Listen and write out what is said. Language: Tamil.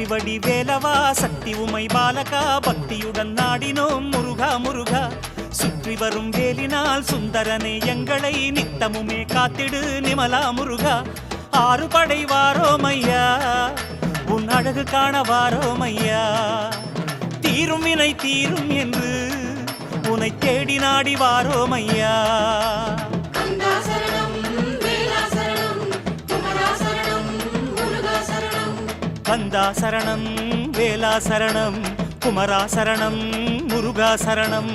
வெற்றிவடி வேலவா சக்தி உமை பாலகா பக்தியுடன் நாடினோம் முருகா முருகா சுற்றி வரும் வேலினால் சுந்தரனே எங்களை நித்தமுமே காத்திடு நிமலா முருகா ஆறு படை வாரோமையா உன் அழகு காண வாரோமையா தீரும் வினை தீரும் என்று உன்னை தேடி நாடி வாரோமையா கந்தா சரணம் வேலா சரணம் குமரா சரணம் முருகா சரணம்